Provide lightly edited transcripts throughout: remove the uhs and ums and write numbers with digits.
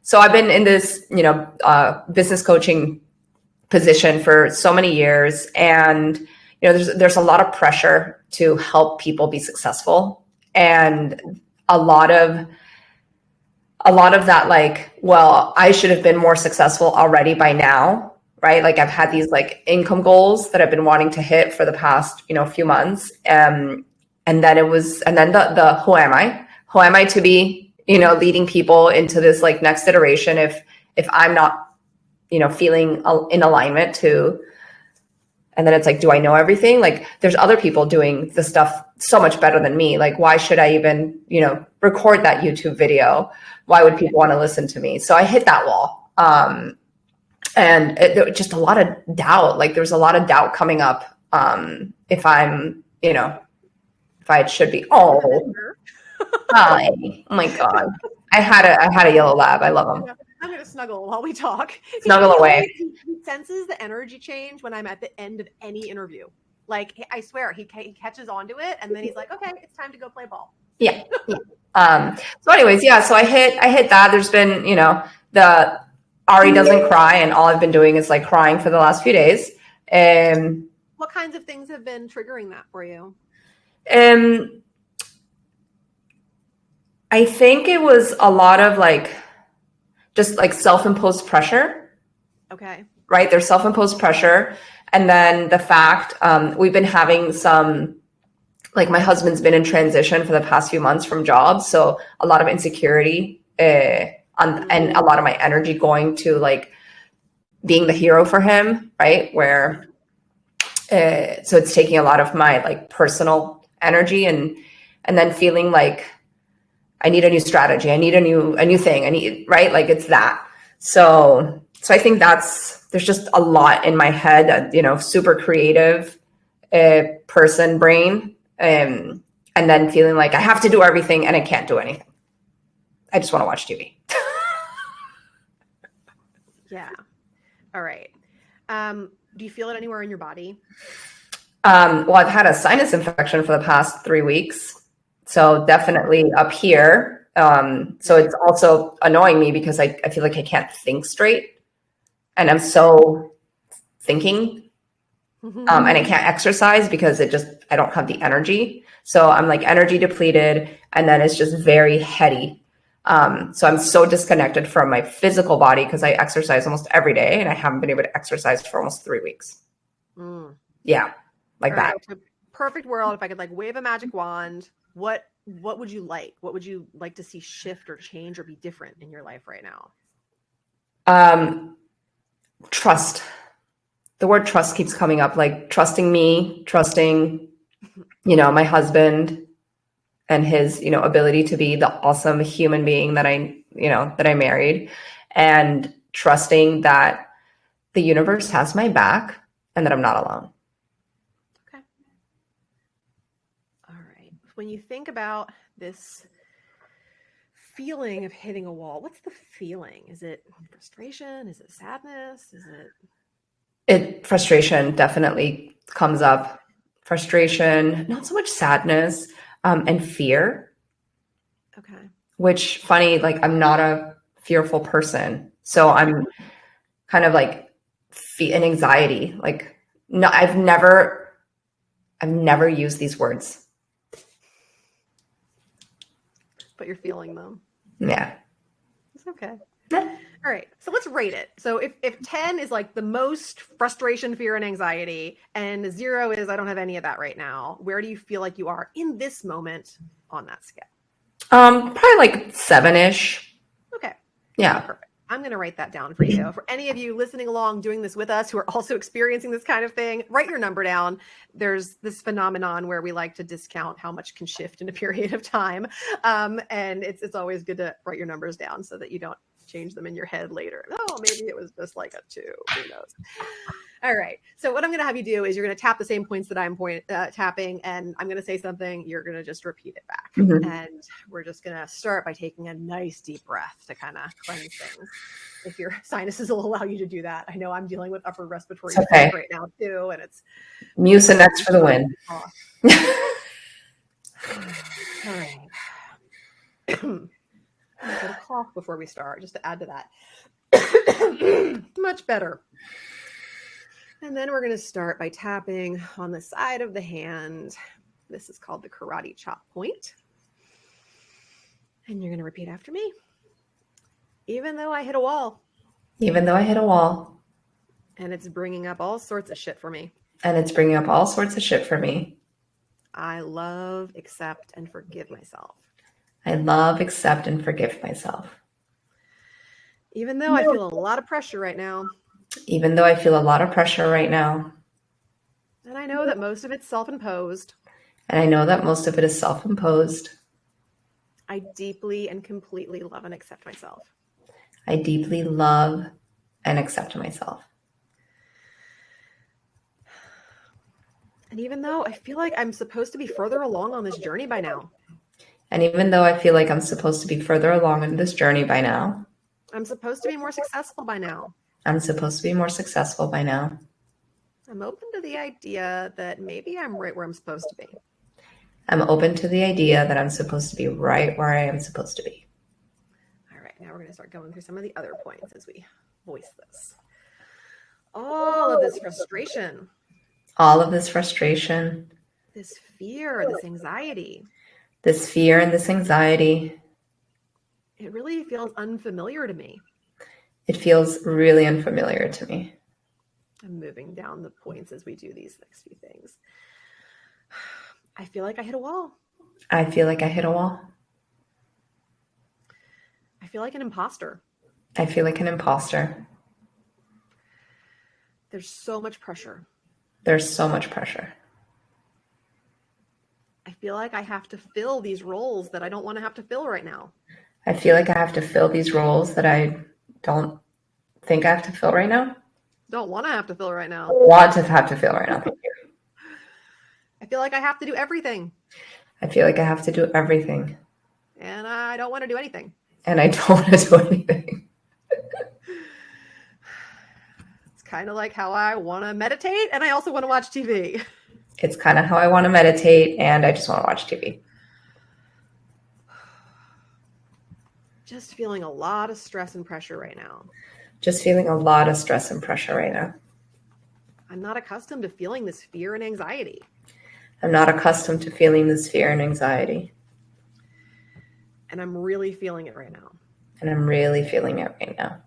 So I've been in this, business coaching position for so many years, and there's a lot of pressure to help people be successful, and a lot of that, like, well, I should have been more successful already by now, right? Like I've had these like income goals that I've been wanting to hit for the past, few months. And then the who am I? Who am I to be, leading people into this like next iteration if I'm not, feeling in alignment to. And then it's like, do I know everything? Like there's other people doing the stuff so much better than me. Like, why should I even, record that YouTube video? Why would people want to listen to me? So I hit that wall. And there was just a lot of doubt. Like there's a lot of doubt coming up. If I'm, if I should be, hi. Oh my God. I had a yellow lab. I love him. I'm going to snuggle while we talk. Snuggle away. He senses the energy change when I'm at the end of any interview. Like, I swear, he catches onto it, and then he's like, okay, it's time to go play ball. Yeah. So anyways, so I hit that. There's been, the Ari doesn't cry, and all I've been doing is like crying for the last few days. What kinds of things have been triggering that for you? I think it was a lot of like, just like self-imposed pressure. Okay. Right. There's self-imposed pressure. And then the fact we've been having some, like my husband's been in transition for the past few months from jobs. So a lot of insecurity and a lot of my energy going to like being the hero for him. Right. Where so it's taking a lot of my like personal energy and then feeling like I need a new strategy. I need a new thing. Right. Like it's that. So I think there's just a lot in my head, super creative person brain. And then feeling like I have to do everything and I can't do anything. I just want to watch TV. Yeah. All right. Do you feel it anywhere in your body? Well, I've had a sinus infection for the past 3 weeks. So definitely up here. So it's also annoying me because I feel like I can't think straight. And I'm so thinking, and I can't exercise because I don't have the energy. So I'm like energy depleted, and then it's just very heady. So I'm so disconnected from my physical body because I exercise almost every day, and I haven't been able to exercise for almost 3 weeks. Yeah, like all that. Right. Perfect world. If I could like wave a magic wand, what would you like? What would you like to see shift or change or be different in your life right now? Trust. The word trust keeps coming up, like trusting me, trusting, my husband and his, ability to be the awesome human being that I married, and trusting that the universe has my back and that I'm not alone. Okay. All right. When you think about this feeling of hitting a wall, what's the feeling? Is it frustration? Is it sadness? Is it frustration definitely comes up. Frustration, not so much sadness, and fear. Okay. Which funny, like I'm not a fearful person. So I'm kind of like an anxiety. Like no, I've never used these words. But you're feeling them. Yeah. It's okay. All right. So let's rate it. So if 10 is like the most frustration, fear, and anxiety, and 0 is I don't have any of that right now, where do you feel like you are in this moment on that scale? Probably like 7-ish. Okay. Yeah. Perfect. I'm going to write that down for you. For any of you listening along, doing this with us, who are also experiencing this kind of thing, write your number down. There's this phenomenon where we like to discount how much can shift in a period of time. And it's always good to write your numbers down so that you don't change them in your head later. Oh, maybe it was just like a 2. Who knows? All right. So what I'm going to have you do is you're going to tap the same points that I'm tapping, and I'm going to say something. You're going to just repeat it back. Mm-hmm. And we're just going to start by taking a nice deep breath to kind of cleanse things. If your sinuses will allow you to do that. I know I'm dealing with upper respiratory disease right now too, and it's Mucinex for the win. All right. I'm just going to cough before we start, just to add to that. Much better. And then we're going to start by tapping on the side of the hand. This is called the karate chop point. And you're going to repeat after me. Even though I hit a wall. Even though I hit a wall. And it's bringing up all sorts of shit for me. And it's bringing up all sorts of shit for me. I love, accept, and forgive myself. I love, accept, and forgive myself. Even though I feel a lot of pressure right now. Even though I feel a lot of pressure right now. And I know that most of it's self-imposed. And I know that most of it is self-imposed. I deeply and completely love and accept myself. I deeply love and accept myself. And even though I feel like I'm supposed to be further along on this journey by now. And even though I feel like I'm supposed to be further along in this journey by now. I'm supposed to be more successful by now. I'm supposed to be more successful by now. I'm open to the idea that maybe I'm right where I'm supposed to be. I'm open to the idea that I'm supposed to be right where I am supposed to be. All right, now we're going to start going through some of the other points as we voice this. All of this frustration. All of this frustration. This fear, this anxiety. This fear and this anxiety. It really feels unfamiliar to me. It feels really unfamiliar to me. I'm moving down the points as we do these next few things. I feel like I hit a wall. I feel like I hit a wall. I feel like an imposter. I feel like an imposter. There's so much pressure. There's so much pressure. I feel like I have to fill these roles that I don't want to have to fill right now. I feel like I have to fill these roles that I don't think I have to fill right now. Don't want to have to fill right now. Want to have to fill right now. Thank you. I feel like I have to do everything. I feel like I have to do everything. And I don't want to do anything. And I don't want to do anything. It's kind of like how I want to meditate and I also want to watch TV. It's kind of how I want to meditate and I just want to watch TV. Just feeling a lot of stress and pressure right now. Just feeling a lot of stress and pressure right now. I'm not accustomed to feeling this fear and anxiety. I'm not accustomed to feeling this fear and anxiety. And I'm really feeling it right now. And I'm really feeling it right now.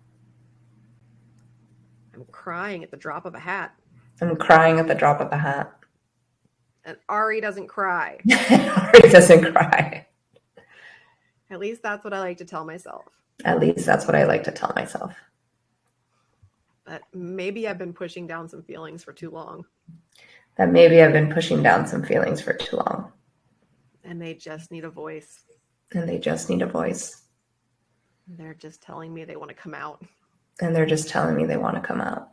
I'm crying at the drop of a hat. I'm crying at the drop of a hat. And Ari doesn't cry. Ari doesn't cry. At least that's what I like to tell myself. At least that's what I like to tell myself. But maybe I've been pushing down some feelings for too long. That maybe I've been pushing down some feelings for too long. And they just need a voice. And they just need a voice. They're just telling me they want to come out. And they're just telling me they want to come out.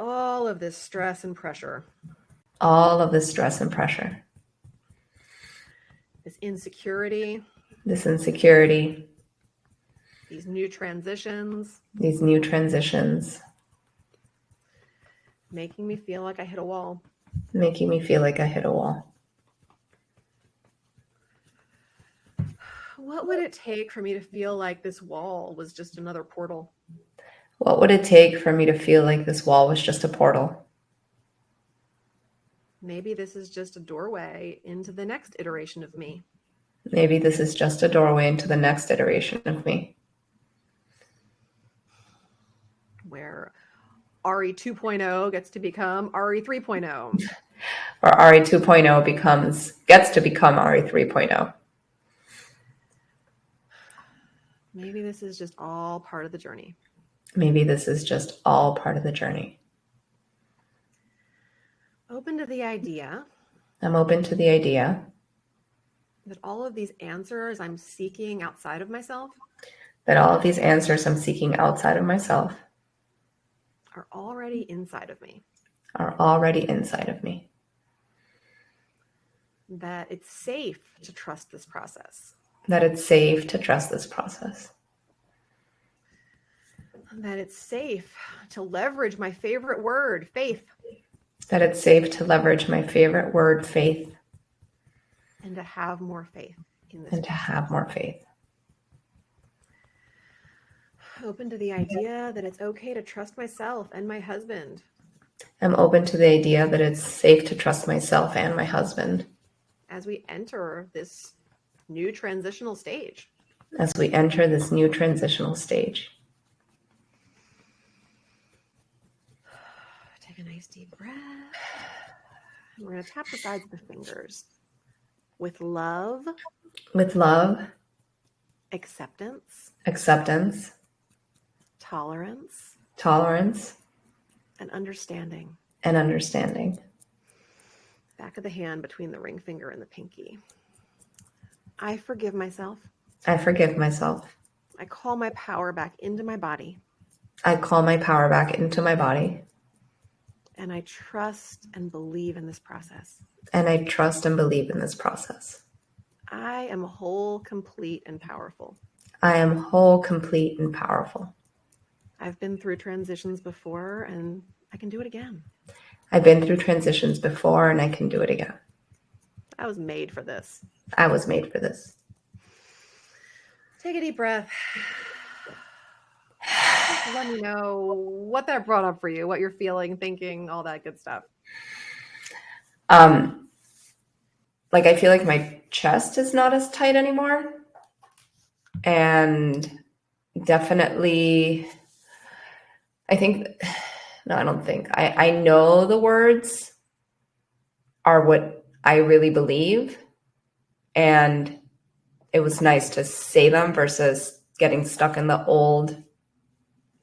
All of this stress and pressure. All of this stress and pressure. This insecurity. This insecurity. These new transitions. These new transitions. Making me feel like I hit a wall. Making me feel like I hit a wall. What would it take for me to feel like this wall was just another portal? What would it take for me to feel like this wall was just a portal? Maybe this is just a doorway into the next iteration of me. Maybe this is just a doorway into the next iteration of me. Where Ari 2.0 gets to become Ari 3.0. Or Ari 2.0 gets to become Ari 3.0. Maybe this is just all part of the journey. Maybe this is just all part of the journey. Open to the idea. I'm open to the idea. That all of these answers I'm seeking outside of myself. That all of these answers I'm seeking outside of myself. Are already inside of me. Are already inside of me. That it's safe to trust this process. That it's safe to trust this process. That it's safe to leverage my favorite word, faith. That it's safe to leverage my favorite word, faith. And to have more faith and to have more faith. Open to the idea that it's okay to trust myself and my husband. I'm open to the idea that it's safe to trust myself and my husband. As we enter this new transitional stage. As we enter this new transitional stage. Take a nice deep breath. We're going to tap the sides of the fingers. With love. With love. Acceptance. Acceptance. Tolerance. Tolerance. And understanding. And understanding. Back of the hand between the ring finger and the pinky. I forgive myself. I forgive myself. I call my power back into my body. I call my power back into my body. And I trust and believe in this process. And I trust and believe in this process. I am whole, complete, and powerful. I am whole, complete, and powerful. I've been through transitions before, and I can do it again. I've been through transitions before, and I can do it again. I was made for this. I was made for this. Take a deep breath. Just let me know what that brought up for you, what you're feeling, thinking, all that good stuff. Like I feel like my chest is not as tight anymore. And definitely, I know the words are what I really believe. And it was nice to say them versus getting stuck in the old,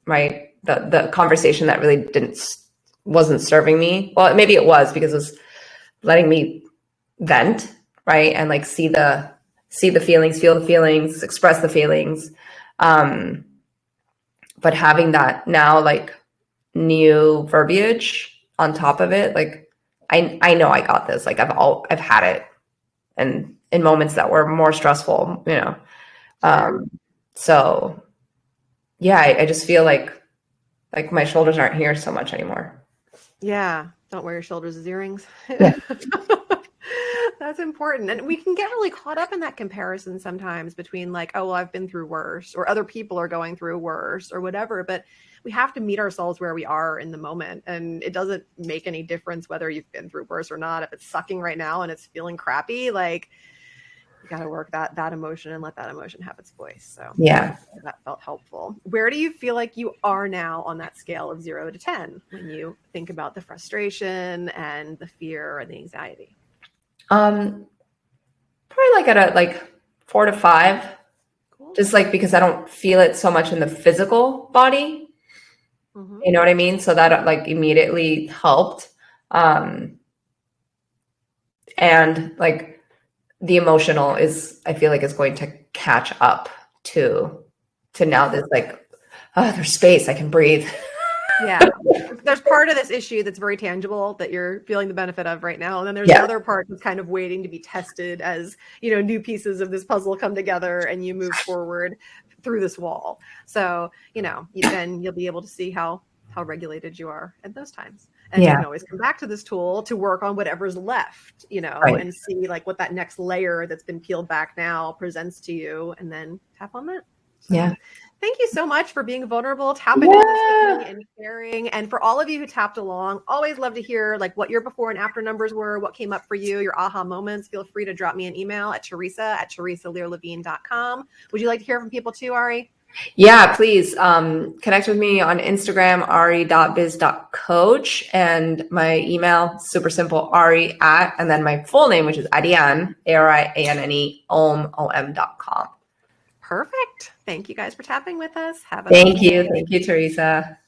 right? The conversation that really wasn't serving me. Well, maybe it was because it was letting me vent, right? And like see the feelings, feel the feelings, express the feelings. But having that now, like new verbiage on top of it, like I know I got this. Like I've had it, and in moments that were more stressful, you know. So yeah, I just feel like my shoulders aren't here so much anymore. Yeah. Don't wear your shoulders as earrings. Yeah. That's important. And we can get really caught up in that comparison sometimes between like, oh, well, I've been through worse, or other people are going through worse, or whatever. But we have to meet ourselves where we are in the moment. And it doesn't make any difference whether you've been through worse or not. If it's sucking right now and it's feeling crappy, like you got to work that emotion and let that emotion have its voice. So yeah, that felt helpful. Where do you feel like you are now on that scale of 0 to 10 when you think about the frustration and the fear and the anxiety? Probably like at a 4 to 5. Cool. Just like because I don't feel it so much in the physical body. Mm-hmm. You know what I mean? So that like immediately helped. And like the emotional I feel like is going to catch up to now this like, oh, there's space, I can breathe. Yeah. There's part of this issue that's very tangible that you're feeling the benefit of right now. And then there's the other part that's kind of waiting to be tested as, you know, new pieces of this puzzle come together and you move forward through this wall. So, you know, then you'll be able to see how regulated you are at those times. And you can always come back to this tool to work on whatever's left, you know, and see like what that next layer that's been peeled back now presents to you, and then tap on that. So, thank you so much for being vulnerable, tapping into this with me and sharing. And for all of you who tapped along, always love to hear like what your before and after numbers were, what came up for you, your aha moments. Feel free to drop me an email at Theresa@theresalearlevine.com. Would you like to hear from people too, Ari? Yeah, please connect with me on Instagram, ari.biz.coach, and my email, super simple, ari@ and then my full name, which is Arianne, Arianne Om.com. Perfect. Thank you guys for tapping with us. Thank you, Theresa.